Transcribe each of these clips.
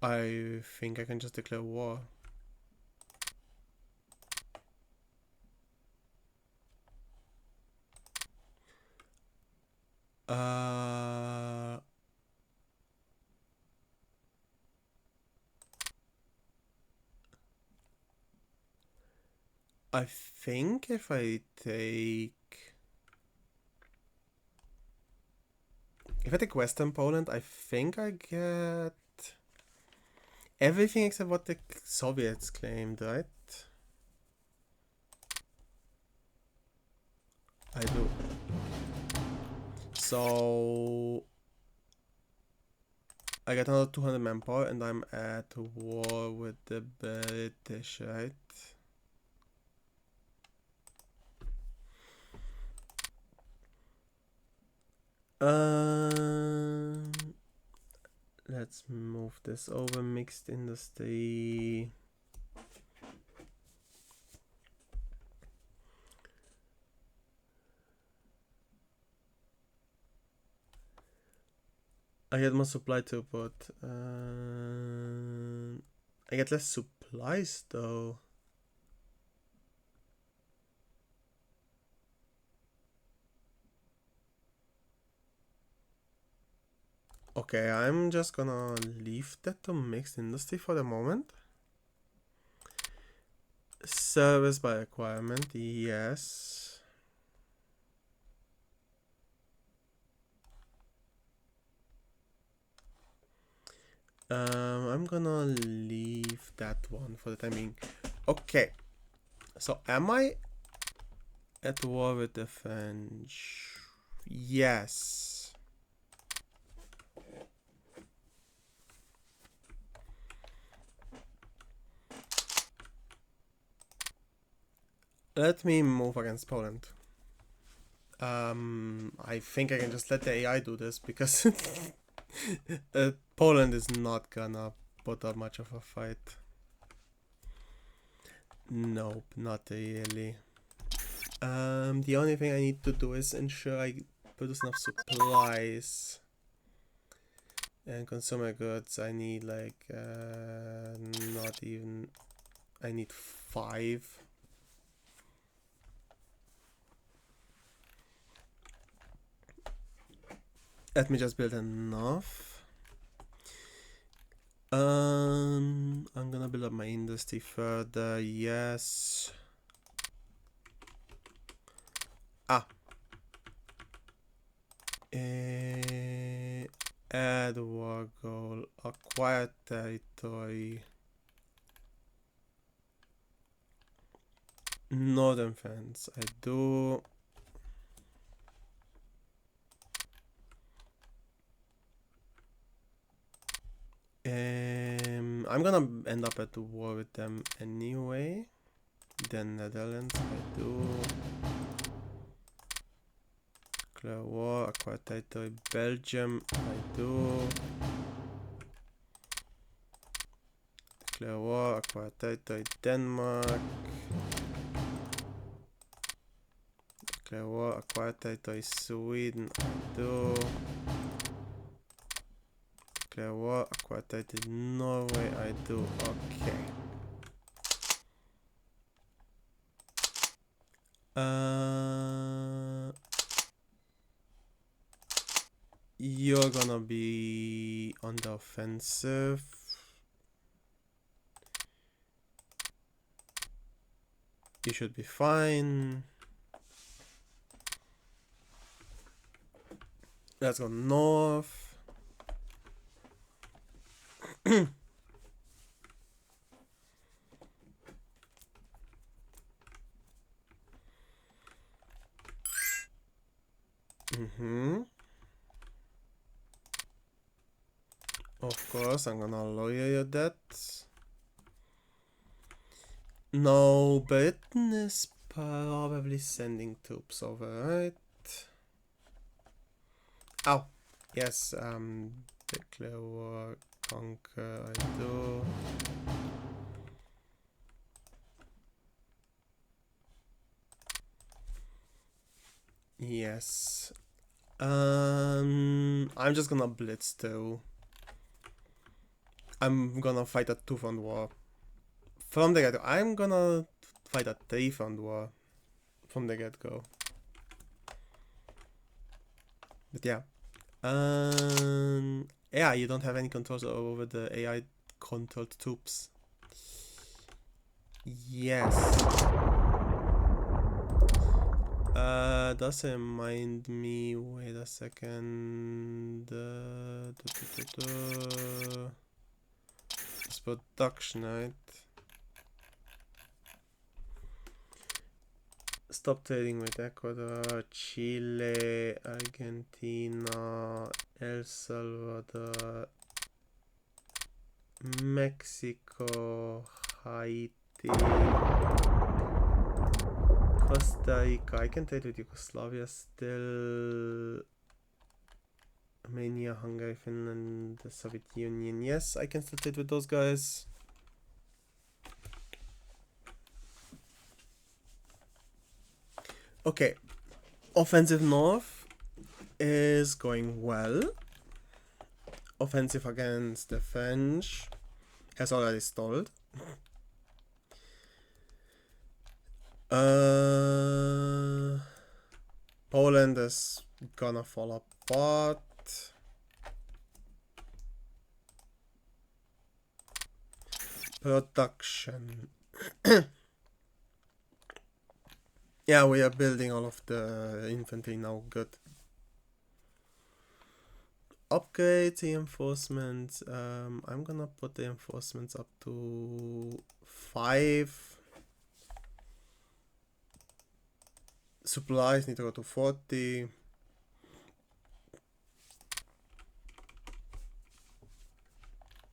I think I can just declare war. I think if I take Western Poland, I think I get everything except what the Soviets claimed, right? I do. So I get another 200 manpower and I'm at war with the British, right? Let's move this over. Mixed industry. I get more supply too, but I get less supplies though. Okay, I'm just gonna leave that to mixed industry for the moment. Service by requirement, yes. I'm gonna leave that one for the time being. Okay, so am I at war with the French? Yes. Let me move against Poland. I think I can just let the AI do this because Poland is not gonna put up much of a fight. Nope, not really. The only thing I need to do is ensure I produce enough supplies and consumer goods. I need like not even. I need 5. Let me just build enough. I'm gonna build up my industry further. Yes. Add war goal. Acquire territory. Northern fence. I do. I'm gonna end up at war with them anyway. The Netherlands, I do. Declare war, acquire territory. Belgium, I do. Declare war, acquire territory. Denmark. Declare war, acquire territory. Sweden, I do. Declare war, acquire territory. Norway, I do. Okay. You're gonna be on the offensive. You should be fine. Let's go north. Of course, I'm gonna lawyer your debts. No, Britain is probably sending troops over, right? Ow. Yes, declare war, conquer, I do. Yes. I'm just gonna blitz too. I'm gonna fight a two-front war. From the get-go, I'm gonna fight a three-front war. From the get-go. But yeah. Yeah, you don't have any controls over the AI-controlled troops. Yes. Does remind me. Wait a second. It's production, right? Stop trading with Ecuador, Chile, Argentina, El Salvador, Mexico, Haiti, Costa Rica. I can trade with Yugoslavia still. Romania, Hungary, Finland, the Soviet Union. Yes, I can still trade with those guys. Okay, offensive north is going well. Offensive against the French has already stalled. Poland is gonna fall apart. Production. Yeah, we are building all of the infantry now. Good. Upgrade reinforcements. I'm gonna put the reinforcements up to 5. Supplies need to go to 40.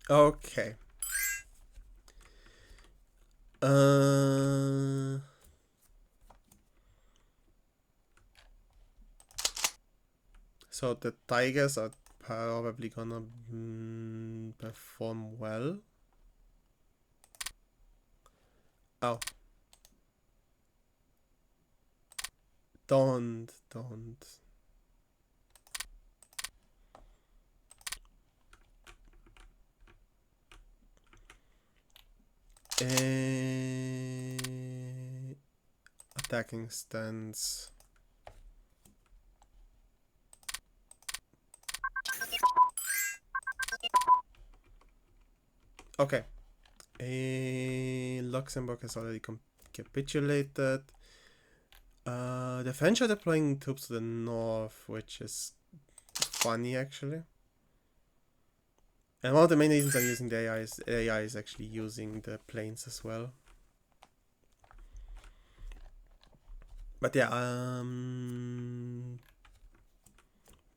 Okay. So the Tigers are probably gonna perform well. Oh. Don't. Attacking stance. Okay. Luxembourg has already capitulated. The French are deploying troops to the north, which is funny actually. And one of the main reasons I'm using the AI is actually using the planes as well. But yeah,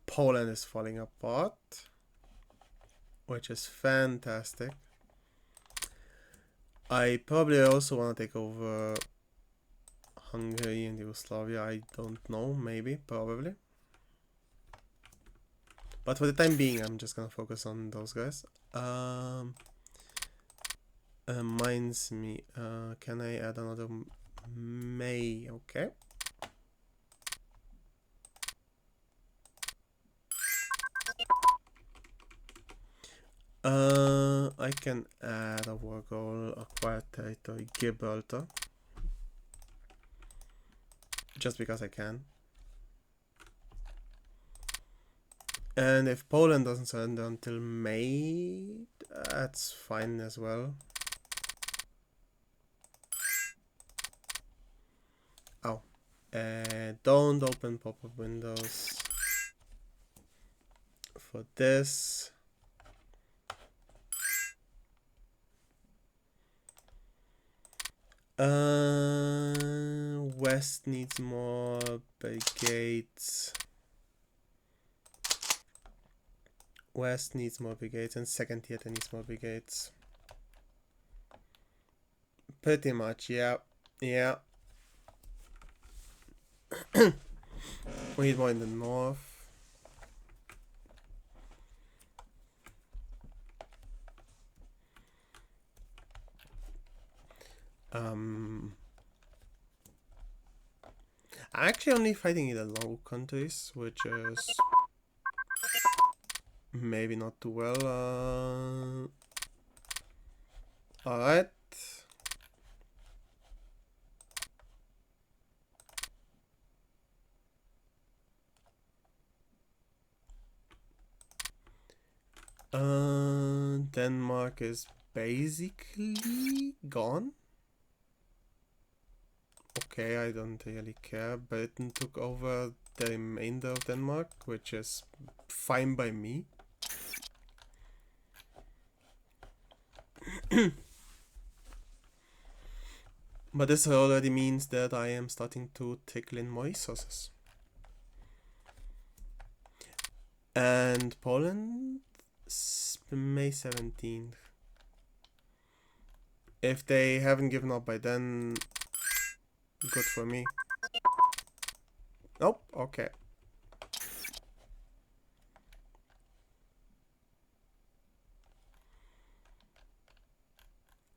Poland is falling apart, which is fantastic. I probably also want to take over Hungary and Yugoslavia. I don't know, maybe, probably. But for the time being, I'm just gonna focus on those guys. Reminds me, can I add another May? Okay. I can add a war goal, acquire territory, Gibraltar. Just because I can. And if Poland doesn't surrender until May, that's fine as well. Oh. Don't open pop-up windows for this. West needs more brigades. West needs more brigades, and second theater needs more brigades. Pretty much, yeah. Yeah. We need more in the north. I'm actually only fighting in the low countries, which is maybe not too well. Alright. Denmark is basically gone. Okay, I don't really care. Britain took over the remainder of Denmark, which is fine by me. But this already means that I am starting to trickle in more resources. And Poland, May 17th. If they haven't given up by then, good for me. Nope, okay.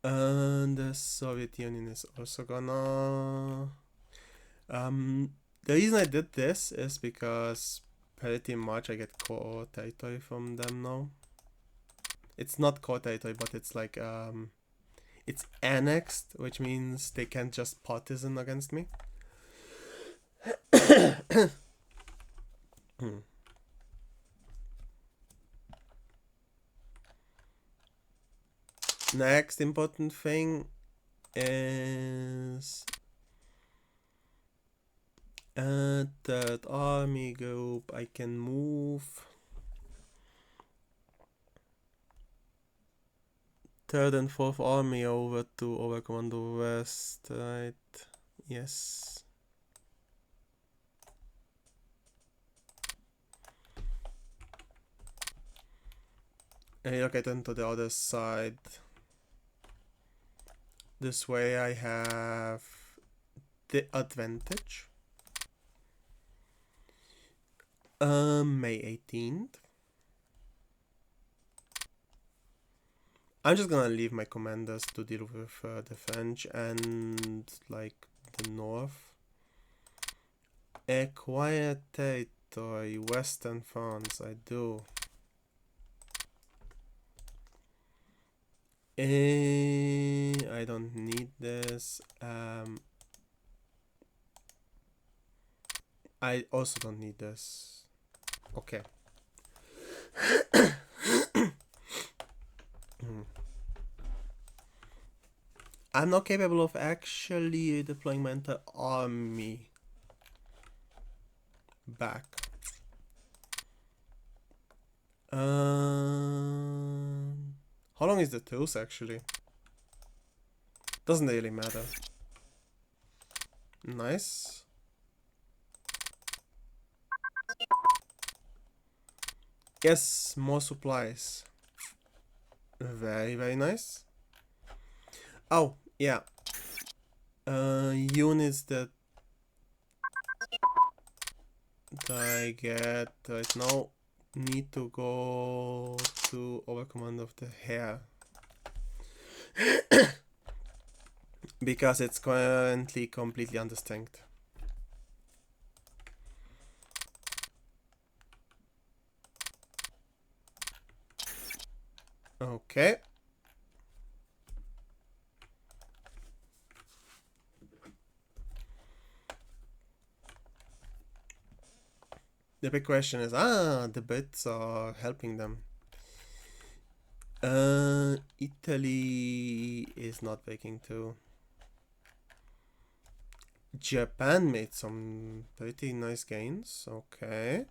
And the Soviet Union is also gonna... the reason I did this is because pretty much I get core territory from them now. It's not core territory, but it's like, it's annexed, which means they can't just partisan against me. Next important thing is third army group. I can move third and fourth army over to Overcommando West, right? Yes. Relocate into the other side. This way I have the advantage. May 18th. I'm just gonna leave my commanders to deal with the French and like the north. Acquire territory, Western France, I do. I don't need this. I also don't need this. Okay. I'm not capable of actually deploying my entire army back. How long is the truce actually? Doesn't really matter. Nice. Yes, more supplies. Very, very nice. Oh, yeah. Units that I get right now need to go to Overcommand of the Hair. Because it's currently completely understrength. Okay. The big question is, the Brits are helping them. Italy is not breaking too. Japan made some pretty nice gains. Okay.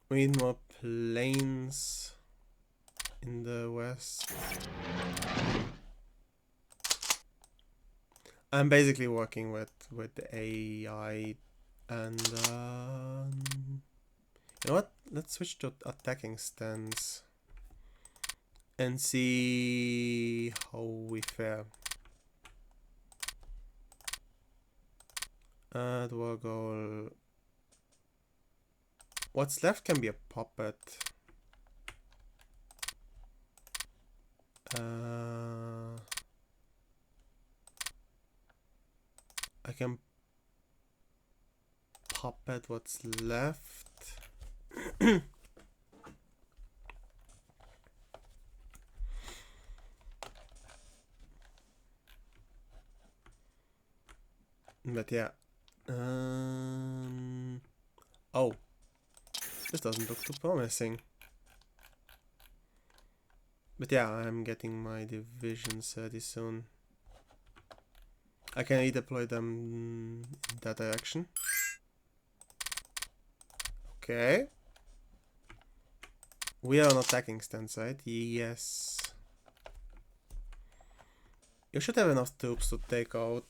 We need more planes in the west. I'm basically working with the AI and you know what? Let's switch to attacking stance and see how we fare. War goal. What's left can be a puppet. I can puppet what's left. But yeah. Oh. This doesn't look too promising. But yeah, I'm getting my divisions ready soon. I can redeploy them in that direction. Okay. We are on attacking stance, right? Yes. You should have enough troops to take out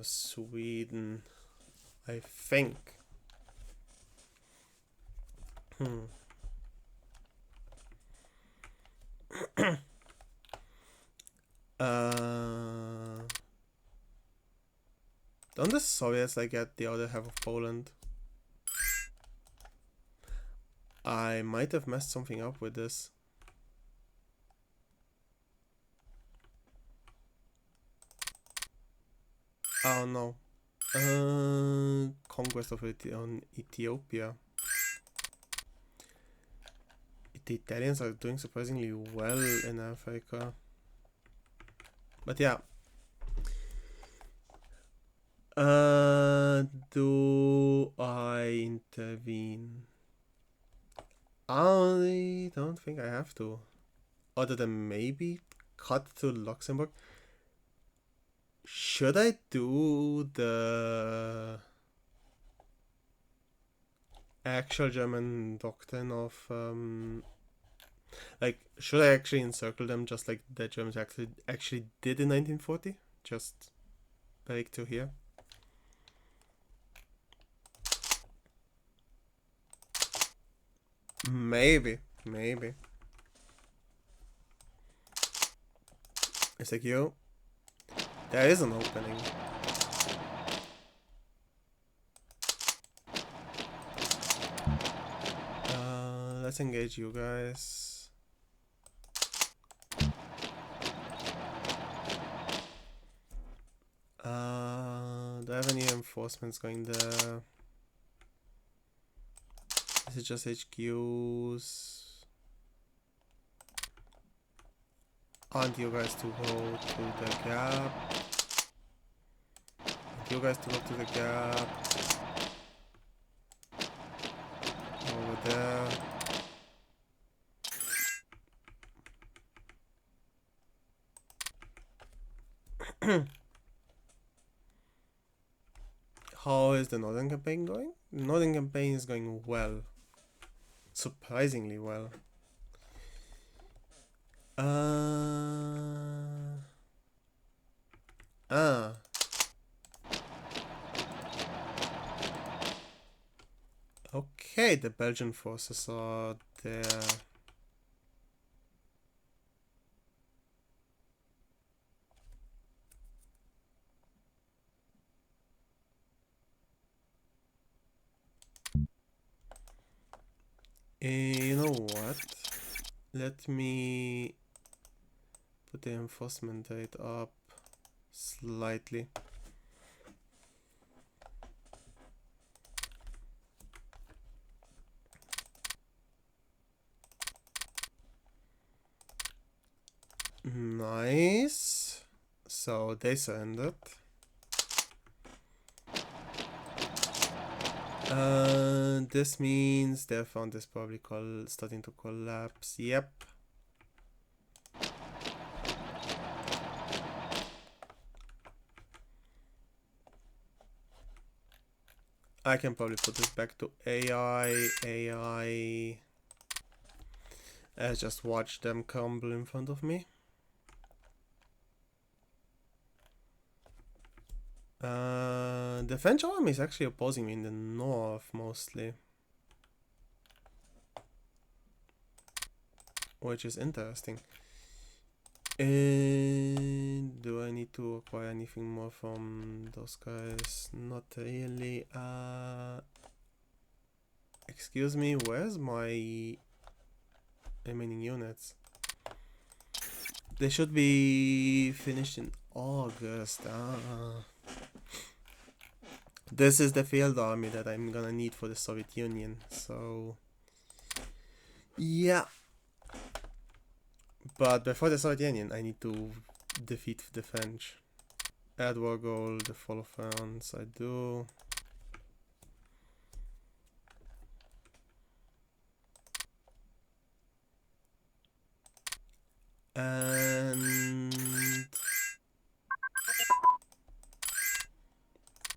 Sweden, I think. Don't the Soviets like get the other half of Poland? I might have messed something up with this. Oh no. Conquest of Ethiopia. The Italians are doing surprisingly well in Africa. But yeah. Do I intervene? I don't think I have to. Other than maybe cut to Luxembourg. Should I do the actual German doctrine of like, should I actually encircle them just like the Germans actually did in 1940? Just break to here. Maybe. It's like, yo, there is an opening. Let's engage you guys. Do I have any reinforcements going there? Is it just HQs? And you guys to go to the gap. And you guys to go to the gap. Over there. How is the northern campaign going? The northern campaign is going well. Surprisingly well. Okay, the Belgian forces are there. You know what? Let me put the enforcement rate up slightly. Nice. So they surrendered. This means their front is probably starting to collapse. Yep. I can probably put this back to AI. Just watch them crumble in front of me. The French army is actually opposing me in the north mostly, which is interesting. And do I need to acquire anything more from those guys? Not really. Excuse me, where's my remaining units? They should be finished in August. This is the field army that I'm gonna need for the Soviet Union, so yeah. But before the Soviet Union, I need to defeat the French. Add war goal, the fall of France, I do. And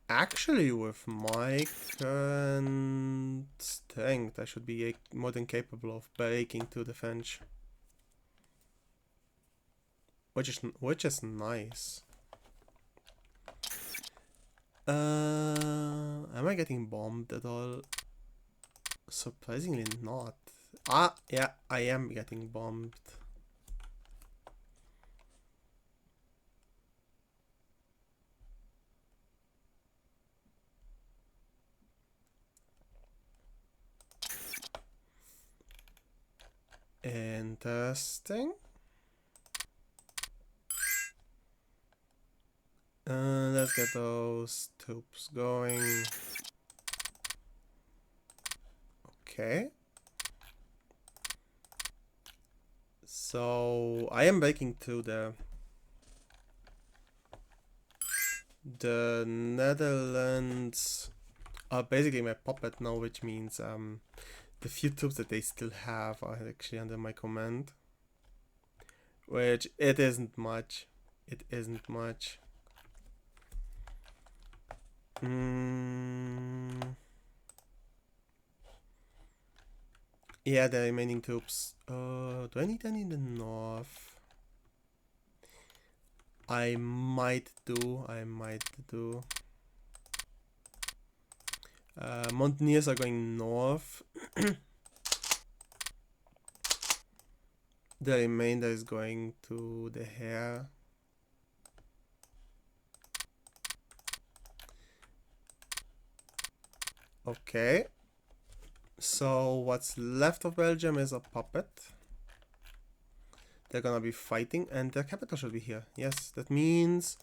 actually, with my current strength, I should be more than capable of breaking to the French, which is nice. Am I getting bombed at all? Surprisingly not. Ah, yeah, I am getting bombed. Interesting. Let's get those troops going. Okay. So I am breaking through the Netherlands are basically my puppet now, which means the few troops that they still have are actually under my command. Which it isn't much. It isn't much. Yeah, the remaining troops. Do I need any in the north? I might do. Mountaineers are going north. The remainder is going to the Hare. Okay. So what's left of Belgium is a puppet. They're gonna be fighting, and their capital should be here. Yes, that means...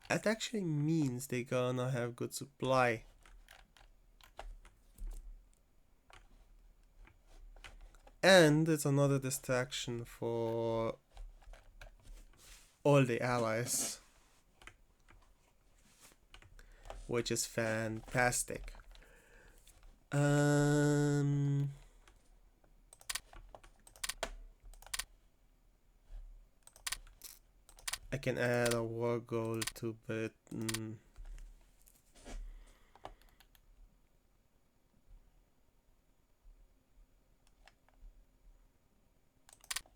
That actually means they're gonna have good supply. And it's another distraction for all the allies, which is fantastic. I can add a war goal to Britain.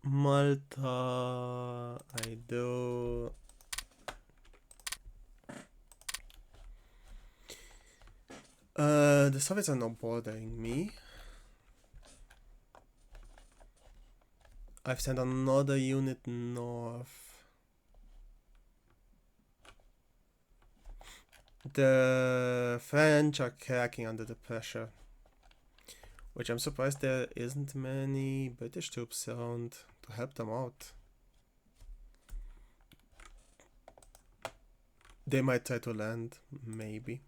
Malta, I do. The Soviets are not bothering me. I've sent another unit north. The French are cracking under the pressure, which I'm surprised there isn't many British troops around to help them out. They might try to land, maybe.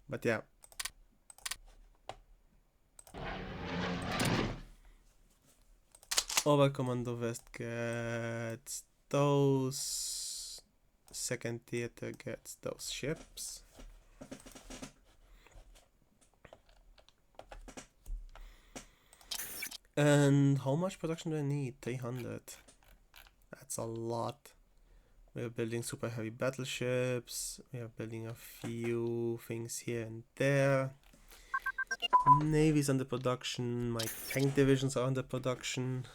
But yeah. Oberkommando West gets those. Second theater gets those ships. And how much production do I need? 300. That's a lot. We're building super heavy battleships. We are building a few things here and there. Navy's under production. My tank divisions are under production.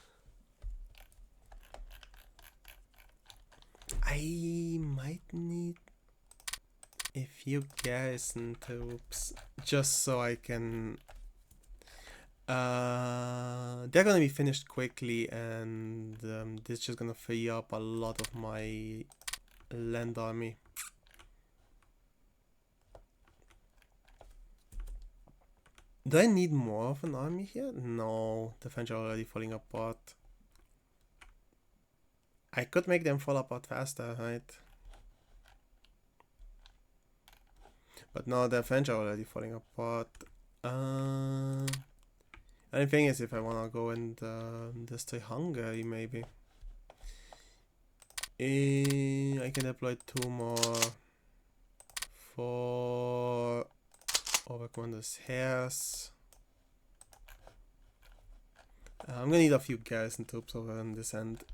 I might need a few garrison troops just so I can... they're gonna be finished quickly, and this is just gonna free up a lot of my land army. Do I need more of an army here? No, the French are already falling apart. I could make them fall apart faster, right? But no, the French are already falling apart. The thing is, if I wanna go and destroy Hungary, maybe. I can deploy 2 more for Overcommander's Hairs. I'm gonna need a few garrison troops over on this end.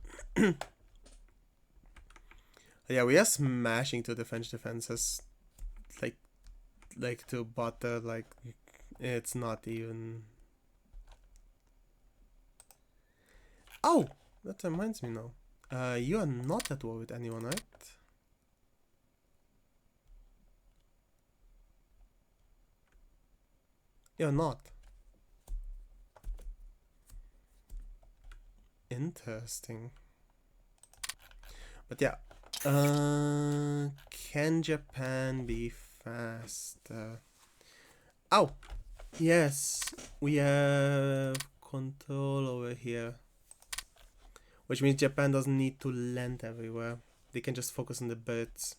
Yeah, we are smashing to the French defenses. Like to butter, like it's not even. Oh, that reminds me now. You are not at war with anyone, right? You're not. Interesting. But yeah. Can Japan be faster? Oh! Yes! We have control over here. Which means Japan doesn't need to land everywhere. They can just focus on the birds.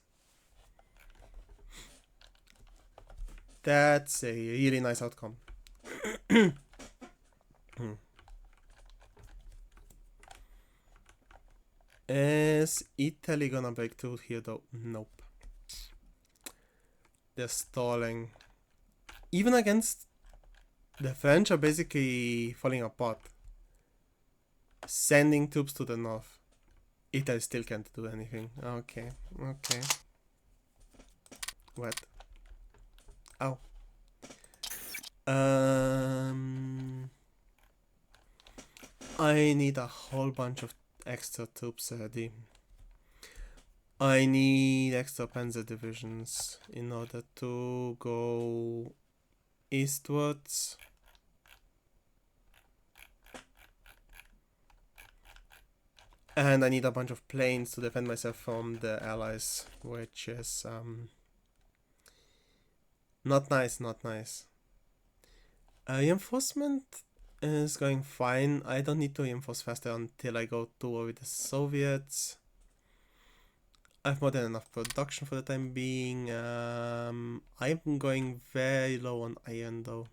That's a really nice outcome. Is Italy gonna break through here though? Nope. They're stalling. Even against the French are basically falling apart. Sending troops to the north. Italy still can't do anything. Okay, okay. What? Oh. I need a whole bunch of extra troops ready. I need extra panzer divisions in order to go eastwards. And I need a bunch of planes to defend myself from the allies, which is not nice, not nice. Reinforcement is going fine. I don't need to reinforce faster until I go to war with the Soviets. I have more than enough production for the time being. I'm going very low on iron though.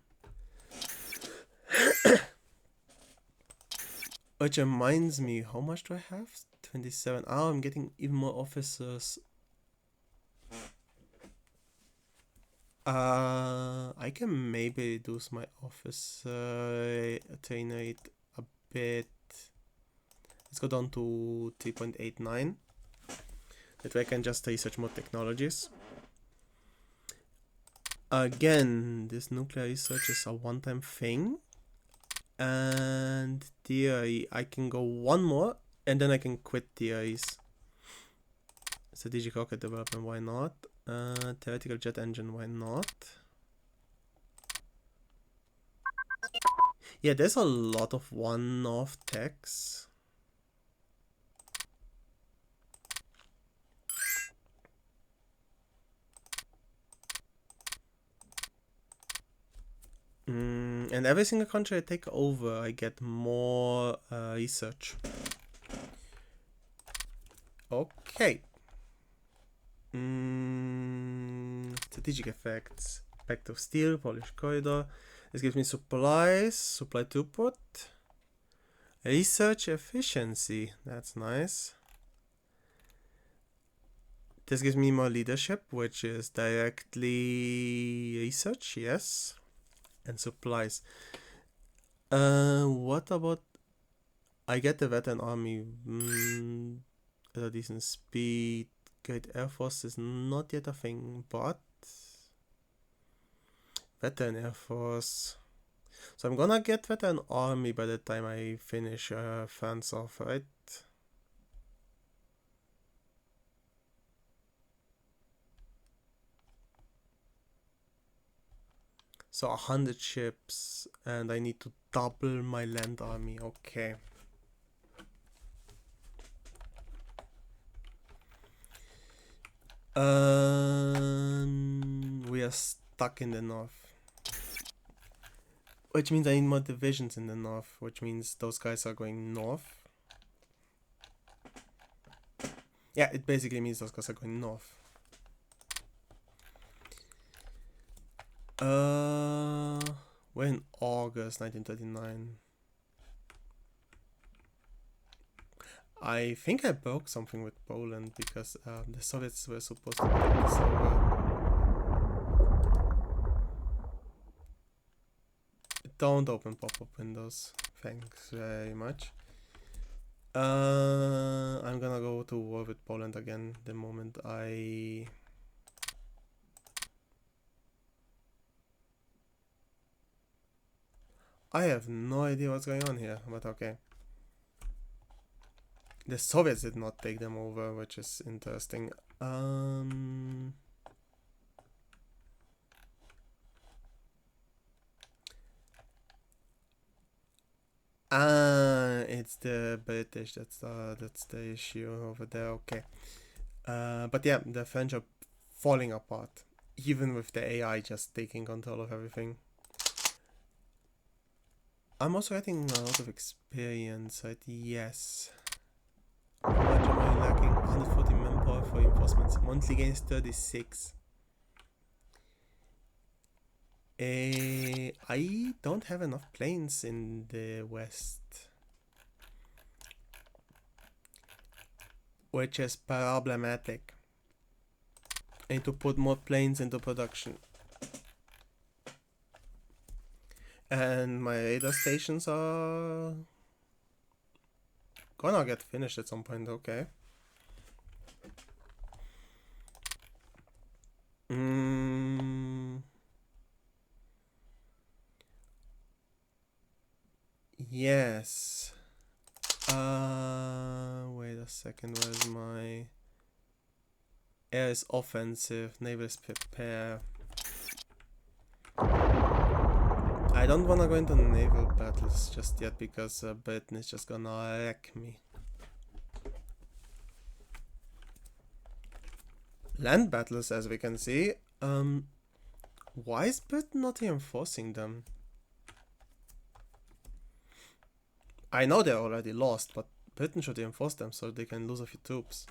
Which reminds me, how much do I have? 27. Oh, I'm getting even more officers. I can maybe reduce my officer train rate a bit. Let's go down to 3.89. That way I can just research more technologies. Again, this nuclear research is a one-time thing. And theory, I can go one more and then I can quit theories. Strategic rocket development, why not? Theoretical jet engine, why not? Yeah, there's a lot of one-off techs. And every single country I take over, I get more research. Okay. Strategic effects. Pact of Steel, Polish Corridor. This gives me supplies, supply throughput. Research efficiency, that's nice. This gives me more leadership, which is directly research, yes. And supplies. What about... I get the veteran army at a decent speed. Great Air Force is not yet a thing, but... Veteran Air Force... So I'm gonna get veteran army by the time I finish France off, right? So 100 ships, and I need to double my land army. Okay. We are stuck in the north. Which means I need more divisions in the north, which means those guys are going north. Yeah, it basically means those guys are going north. We're in August 1939. I think I broke something with Poland because the Soviets were supposed to take this over. Don't open pop-up windows. Thanks very much. I'm gonna go to war with Poland again the moment I have no idea what's going on here, but okay. The Soviets did not take them over, which is interesting. It's the British. That's the issue over there. Okay. But yeah, the French are falling apart, even with the AI just taking control of everything. I'm also getting a lot of experience, right? Yes. How much am I lacking? 140 manpower for reinforcements. Monthly gains 36. I don't have enough planes in the west, which is problematic. I need to put more planes into production. And my radar stations are gonna get finished at some point, okay. Yes. Wait a second, where's my... Air is offensive, naval is prepare. I don't wanna go into naval battles just yet because Britain is just gonna wreck me. Land battles, as we can see. Why is Britain not reinforcing them? I know they're already lost, but Britain should reinforce them so they can lose a few troops.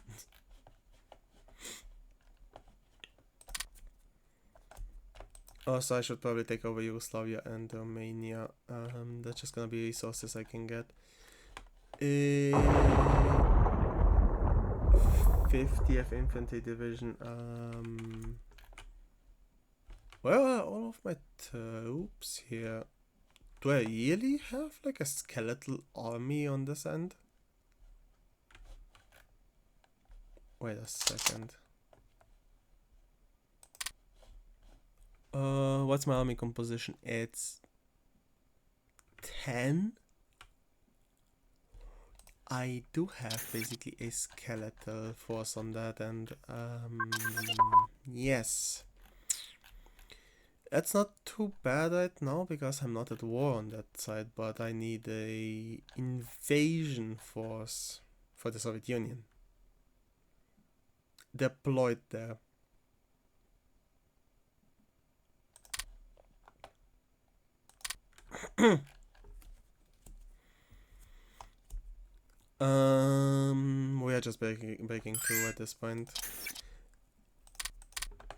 Also, I should probably take over Yugoslavia and Romania. That's just gonna be resources I can get. 50th Infantry Division. Where are all of my troops here? Do I really have like a skeletal army on this end? Wait a second. What's my army composition? It's 10. I do have basically a skeletal force on that, and yes. That's not too bad right now because I'm not at war on that side, but I need a invasion force for the Soviet Union deployed there. We are just breaking through at this point.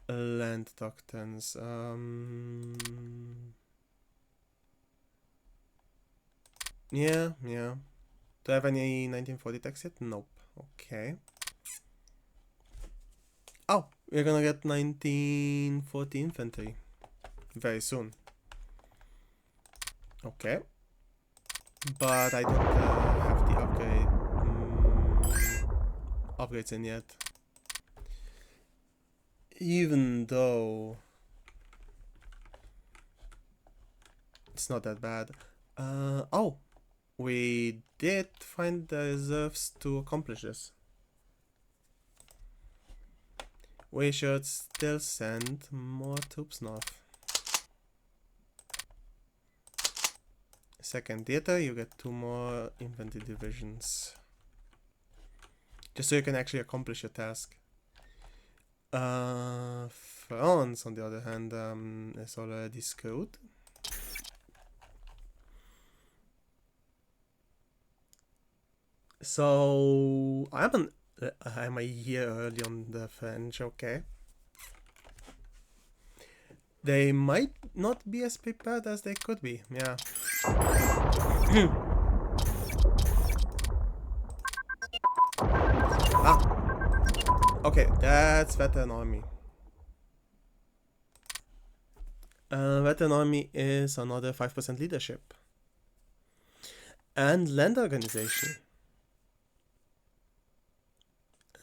Land doctrines. Yeah. Do I have any 1940 techs yet? Nope. Okay. Oh, we're gonna get 1940 infantry very soon. Okay. But I don't have the upgrades in yet. Even though it's not that bad. Oh, we did find the reserves to accomplish this. We should still send more troops north. Second theater, you get 2 more infantry divisions. Just so you can actually accomplish your task. France, on the other hand, is already screwed. So I'm an I'm a year early on the French, okay. They might not be as prepared as they could be, yeah. Okay, that's Veteran Army. Veteran Army is another 5% leadership. And land organization.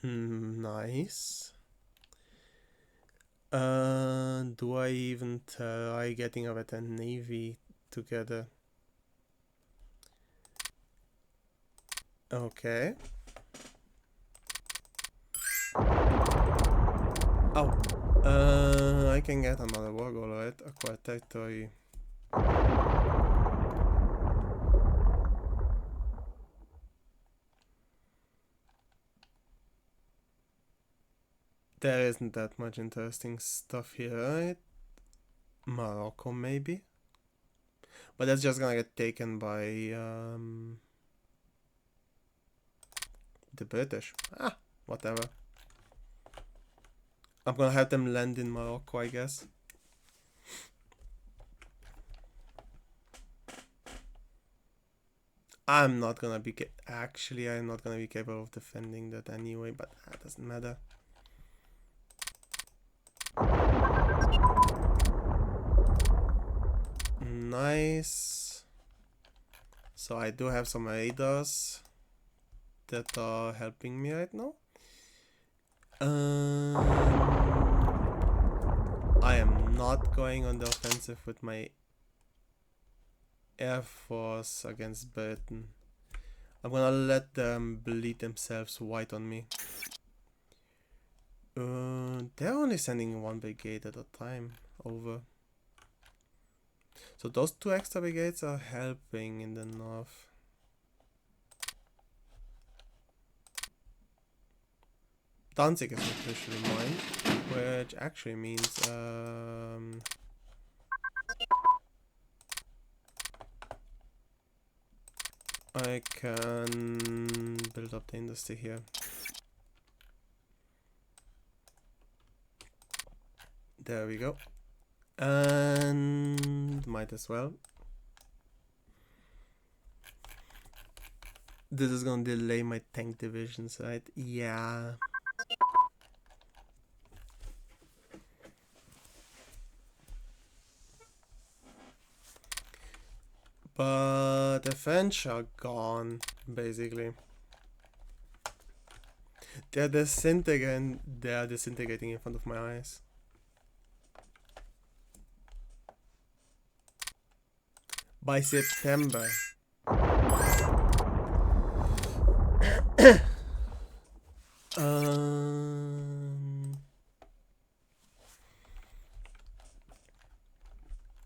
Nice. Do I even try getting a veteran navy together? Okay. Oh. I can get another war goal, right? Acquire territory. There isn't that much interesting stuff here, right? Morocco, maybe? But that's just gonna get taken by the British. Whatever. I'm gonna have them land in Morocco, I guess. I'm not gonna be I'm not gonna be capable of defending that anyway, but that doesn't matter. Nice. So I do have some radars that are helping me right now. I am not going on the offensive with my Air Force against Britain. I'm gonna let them bleed themselves white on me. They're only sending one brigade at a time over. So those 2 extra brigades are helping in the north. Danzig is officially mine, which actually means I can build up the industry here. There we go. And might as well. This is gonna delay my tank divisions, right? Yeah. But the French are gone, basically. They're disintegrating in front of my eyes. By September.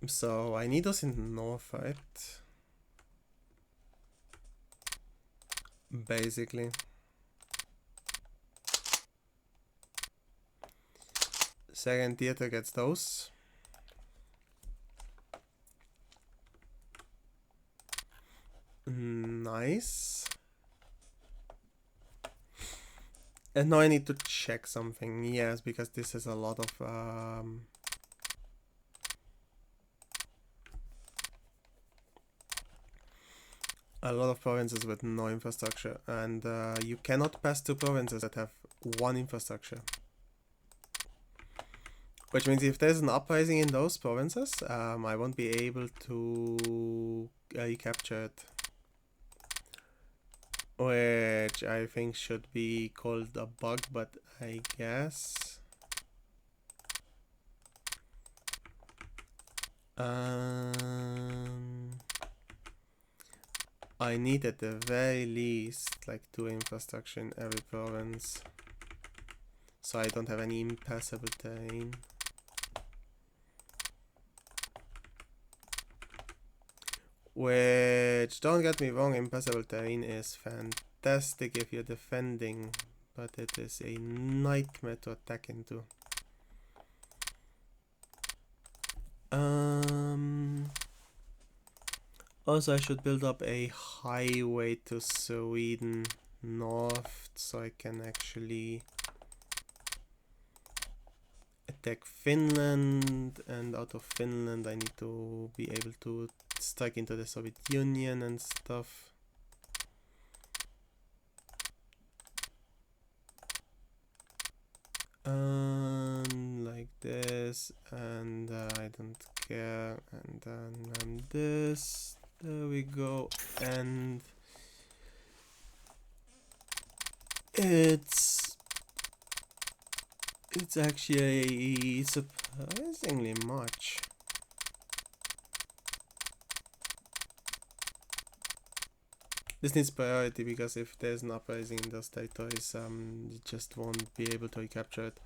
So I need those in the north, right? Basically. Second theater gets those. Nice. And now I need to check something. Yes, because this is a lot of provinces with no infrastructure, and you cannot pass 2 provinces that have 1 infrastructure. Which means if there's an uprising in those provinces, I won't be able to recapture it. Which I think should be called a bug, but I guess. I need at the very least like 2 infrastructure in every province, so I don't have any impassable terrain. Which, don't get me wrong, impassable terrain is fantastic if you're defending, but it is a nightmare to attack into. Also, I should build up a highway to Sweden north, so I can actually attack Finland, and out of Finland I need to be able to strike into the Soviet Union and stuff. Like this, and I don't care, and then this, there we go, and it's actually surprisingly much. This needs priority, because if there's an uprising in those territories, you just won't be able to recapture it.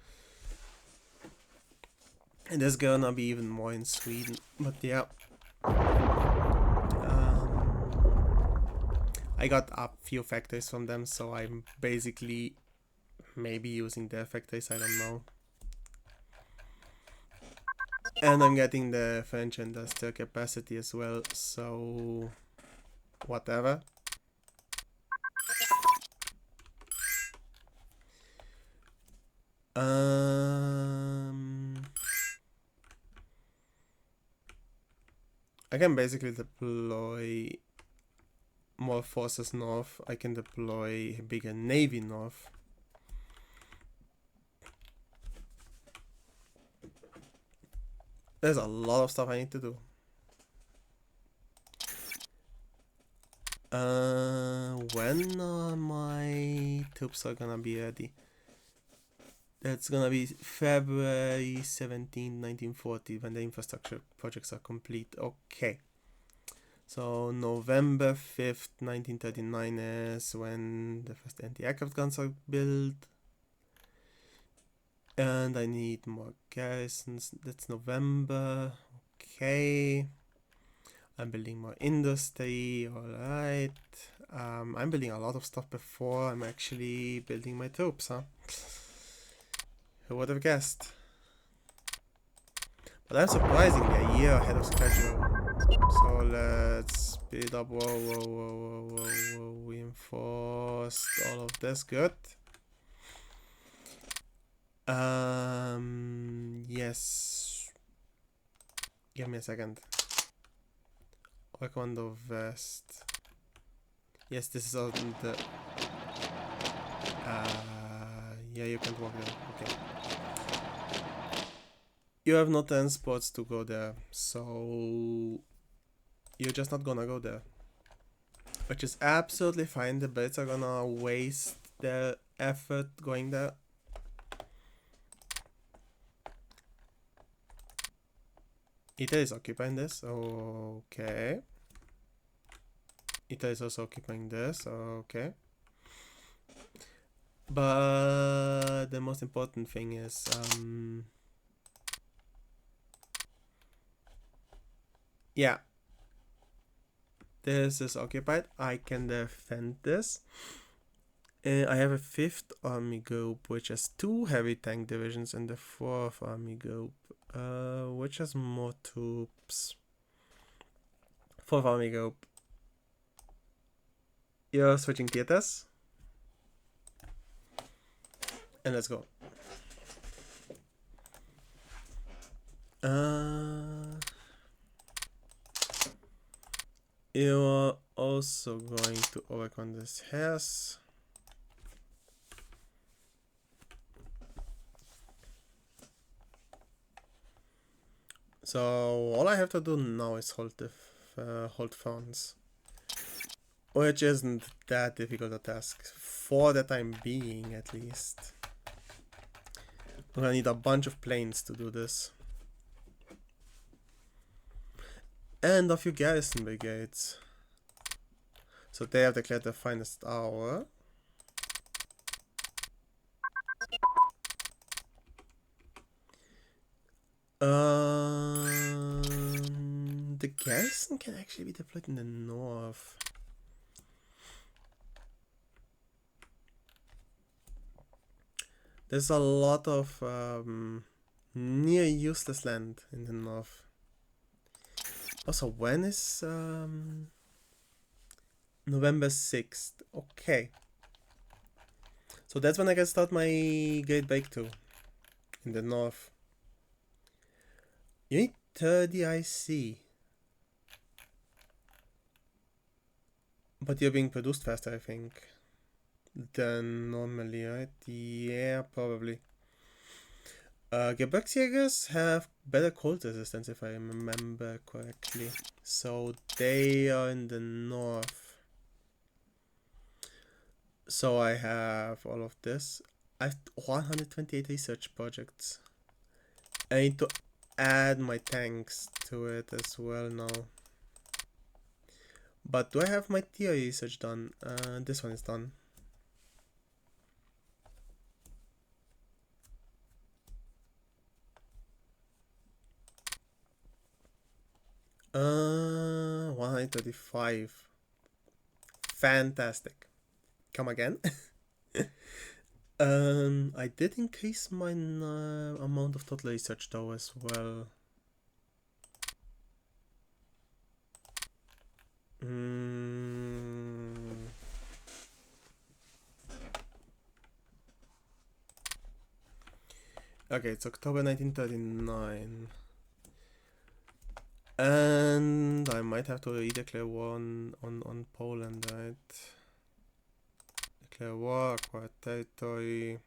And there's gonna be even more in Sweden, but yeah. I got a few factories from them, so I'm basically maybe using their factories, I don't know. And I'm getting the French industrial capacity as well, so whatever. I can basically deploy more forces north. I can deploy a bigger navy north. There's a lot of stuff I need to do. When my troops are gonna be ready? That's gonna be February 17, 1940, when the infrastructure projects are complete. Okay. So November 5th, 1939 is when the first anti-aircraft guns are built. And I need more garrisons. That's November. Okay. I'm building more industry. Alright. I'm building a lot of stuff before I'm actually building my troops, huh? Who would have guessed? But I'm surprisingly a year ahead of schedule. So let's speed up. Whoa. Reinforced all of this. Good. Yes. Give me a second. Work on the west. Yes, this is on the... yeah, you can't walk there. Okay. You have no transports to go there, so you're just not gonna go there. Which is absolutely fine. The Brits are gonna waste their effort going there. Italy is occupying this. Okay. Italy is also occupying this. Okay. But the most important thing is yeah, this is occupied. I can defend this. I have a 5th army group which has 2 heavy tank divisions, and the 4th army group which has more troops. 4th army group, you're switching theaters, and let's go. You're also going to work on this house. So all I have to do now is hold France, which isn't that difficult a task for the time being, at least. I'm gonna need a bunch of planes to do this. And a few garrison brigades. So they have declared the finest hour. The garrison can actually be deployed in the north. There's a lot of near useless land in the north. Also, when is November 6th? Okay. So that's when I can start my Great Breakthrough in the north. You need 30 IC. But you're being produced faster, I think, than normally, right? Yeah, probably. Gebirgsjägers have better cold resistance, if I remember correctly. So they are in the north. So I have all of this. I have 128 research projects. I need to add my tanks to it as well now. But do I have my tier research done? This one is done. Uh, 135. Fantastic. Come again? I did increase my amount of total research though as well. Okay, it's October 1939. And I might have to redeclare war on Poland, right? Declare war, acquire territory.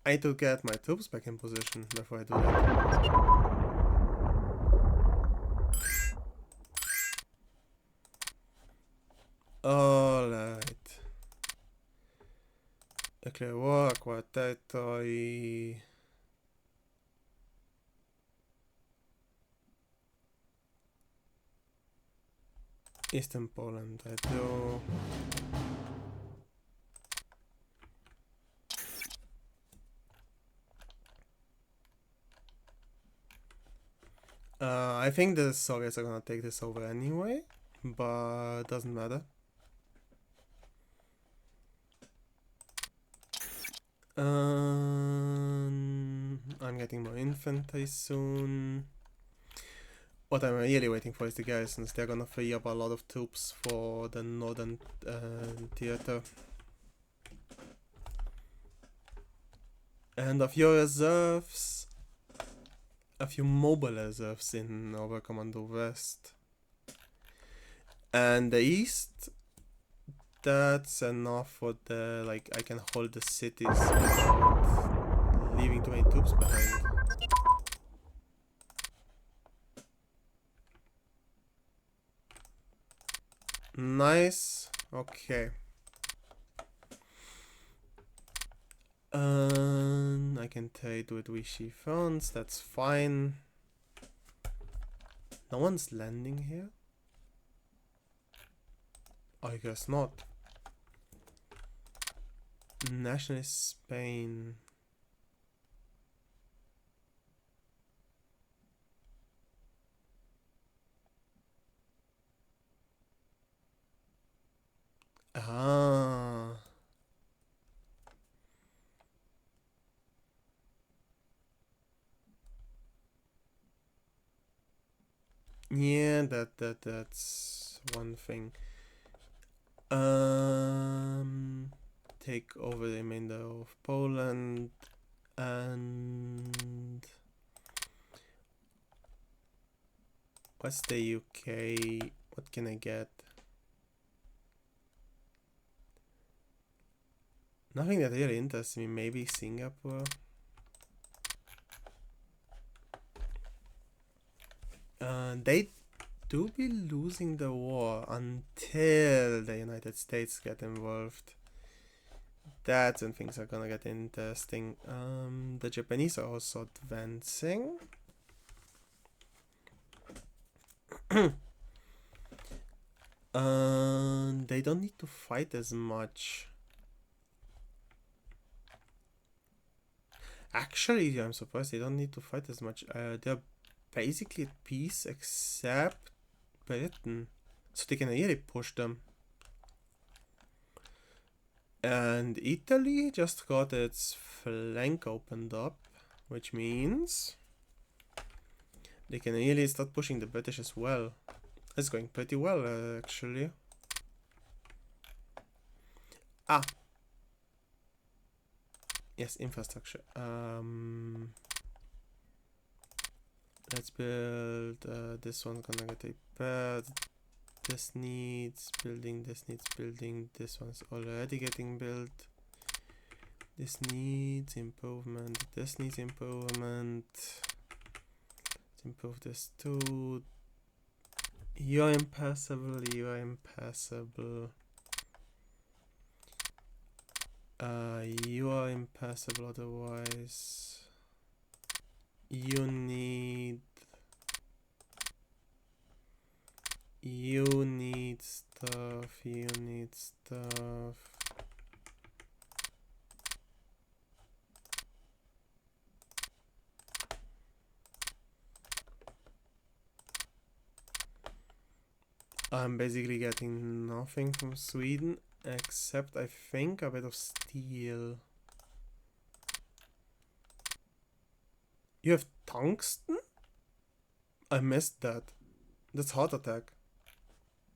I need to get my troops back in position before I do that. Alright. Declare war, acquire territory. Eastern Poland, I do. I think the Soviets are gonna take this over anyway, but doesn't matter. I'm getting more infantry soon. What I'm really waiting for is the garrisons. They're gonna free up a lot of troops for the northern theater. And a few reserves, a few mobile reserves in Oberkommando West. And the east, that's enough for the, like, I can hold the cities without leaving too many troops behind. Nice. Okay. I can trade with Vichy France. That's fine. No one's landing here? I guess not. Nationalist Spain. Ah. Yeah, that's one thing. Take over the remainder of Poland and what's the UK? What can I get? Nothing that really interests me. Maybe Singapore. They do be losing the war until the United States get involved. That's when things are gonna get interesting. The Japanese are also advancing. They don't need to fight as much. Actually, I'm surprised they don't need to fight as much. They're basically at peace except Britain, so they can really push them. And Italy just got its flank opened up, which means they can really start pushing the British as well. It's going pretty well, actually. Ah! Yes, infrastructure. Let's build, this one's gonna get repaired. This needs building, this needs building, this one's already getting built. This needs improvement, this needs improvement. Let's improve this too. You're impassable, you are impassable. You are impassable otherwise. You need stuff, you need stuff. I'm basically getting nothing from Sweden, except I think a bit of steel. You have tungsten? I missed that. That's heart attack.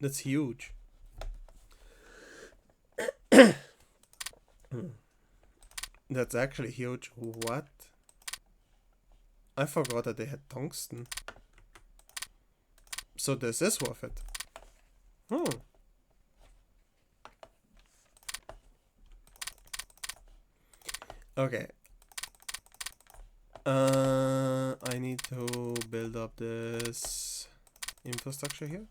That's huge. That's actually huge. What? I forgot that they had tungsten. So this is worth it. Hmm. Okay. I need to build up this infrastructure here.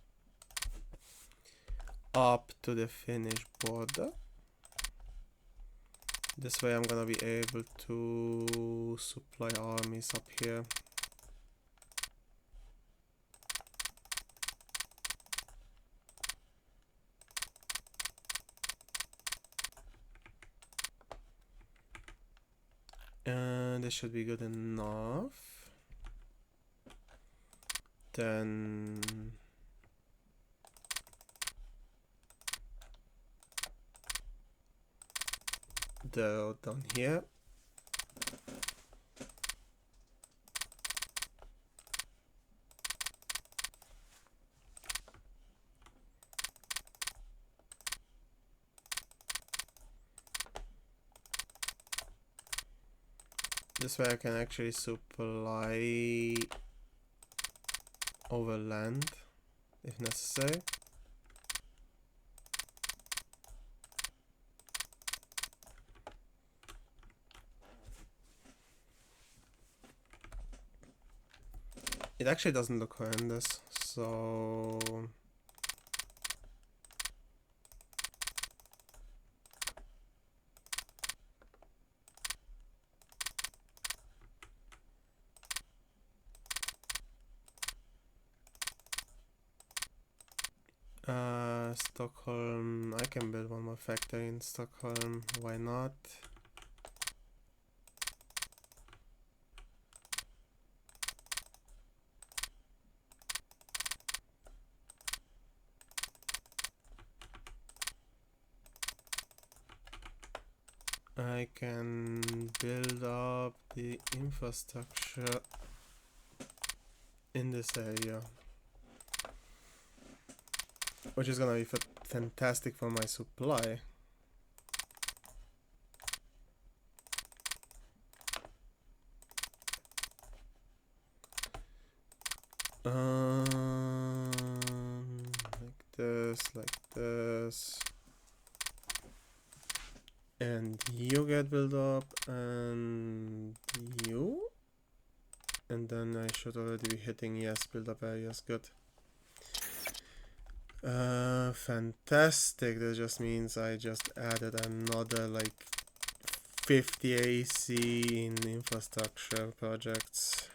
Up to the Finnish border. This way I'm gonna be able to supply armies up here. And this should be good enough. Then the road down here. This way I can actually supply over land if necessary. It actually doesn't look horrendous, so Stockholm, I can build one more factory in Stockholm, why not? I can build up the infrastructure in this area, which is gonna be fantastic for my supply. Like this. And you get built up, and you. And then I should already be hitting yes, build up areas, good. Fantastic, that just means I just added another like 50 AC in infrastructure projects.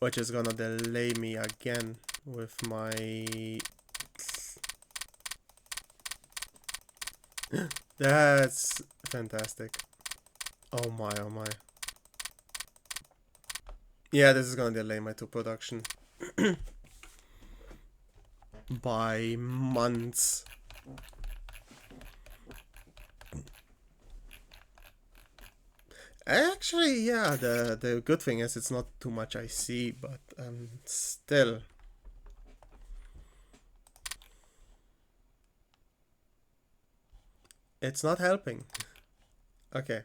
Which is gonna delay me again with my... That's fantastic. Oh my, oh my. Yeah, this is gonna delay my 2 production. By months. Actually, yeah, the good thing is it's not too much I see, but still. It's not helping. Okay.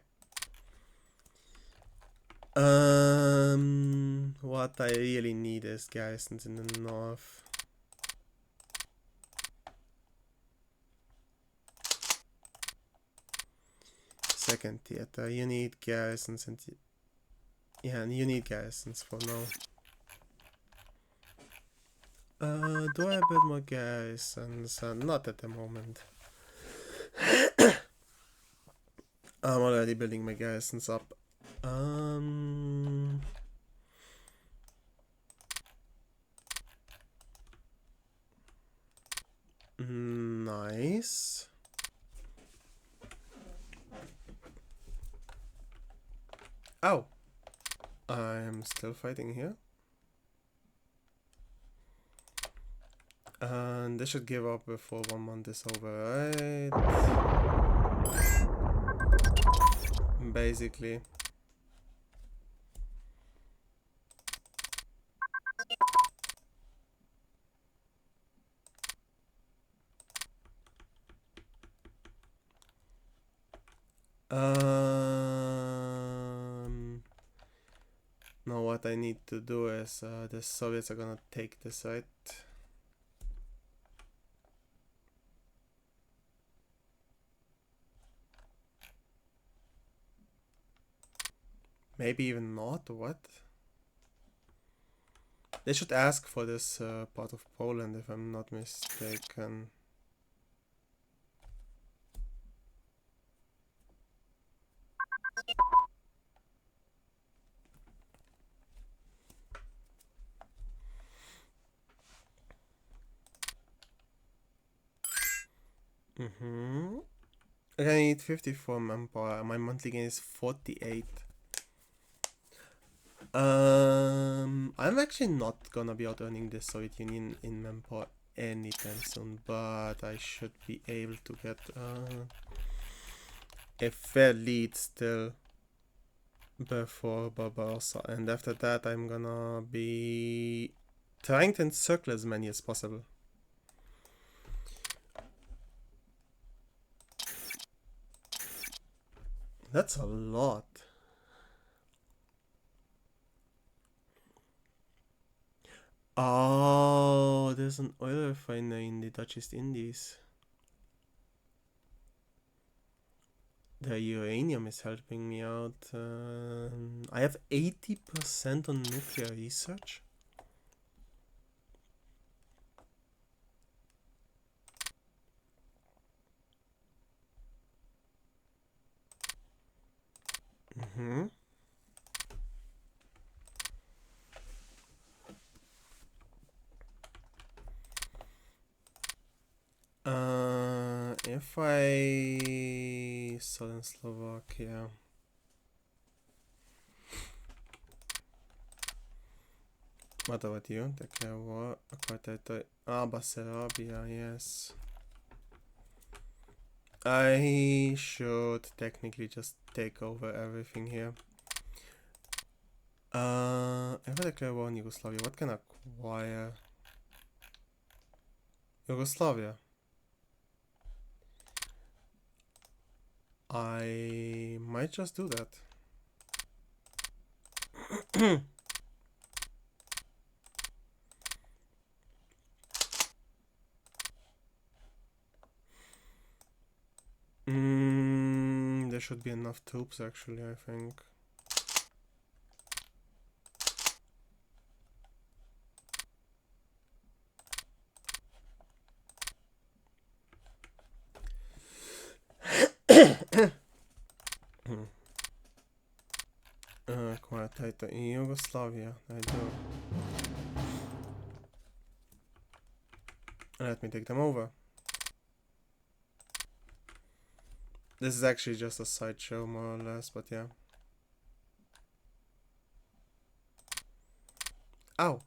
What I really need is garrisons in the north. Second theater, you need garrisons and yeah, you need garrisons for now. Do I build more garrisons? Not at the moment. I'm already building my garrisons up. Nice. Oh, I'm still fighting here. And they should give up before 1 month is over, right? Basically. Now what I need to do is the Soviets are gonna take this, right? Maybe even not, what? They should ask for this part of Poland if I'm not mistaken. Okay, I need 54 manpower. My monthly gain is 48. I'm actually not gonna be out earning the Soviet Union in manpower anytime soon, but I should be able to get a fair lead still before Barbarossa, and after that I'm gonna be trying to encircle as many as possible. That's a lot. Oh, there's an oil refinery in the Dutch East Indies. The uranium is helping me out. I have 80% on nuclear research. If I Southern Slovakia. What about you? Declare war. Acquire territory. Bessarabia, yes. I should technically just take over everything here. If I declare war on Yugoslavia, what can I acquire? Yugoslavia. I might just do that. There should be enough troops actually, I think. Acquire title in Yugoslavia, I do. Let me take them over. This is actually just a sideshow, more or less, but yeah. Ow!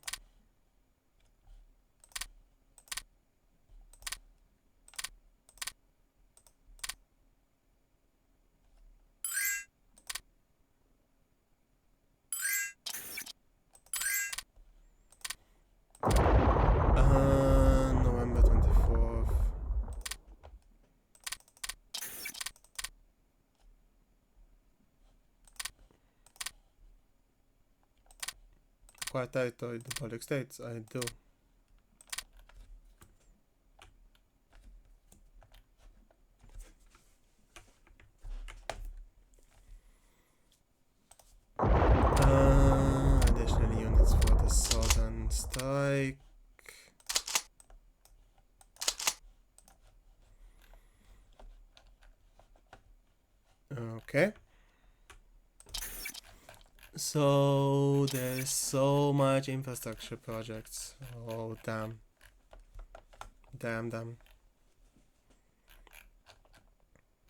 November 24th. Acquire territory in the Baltic States, I do. Additional units for the Southern Strike. Okay. So there's so much infrastructure projects. Oh damn. Damn.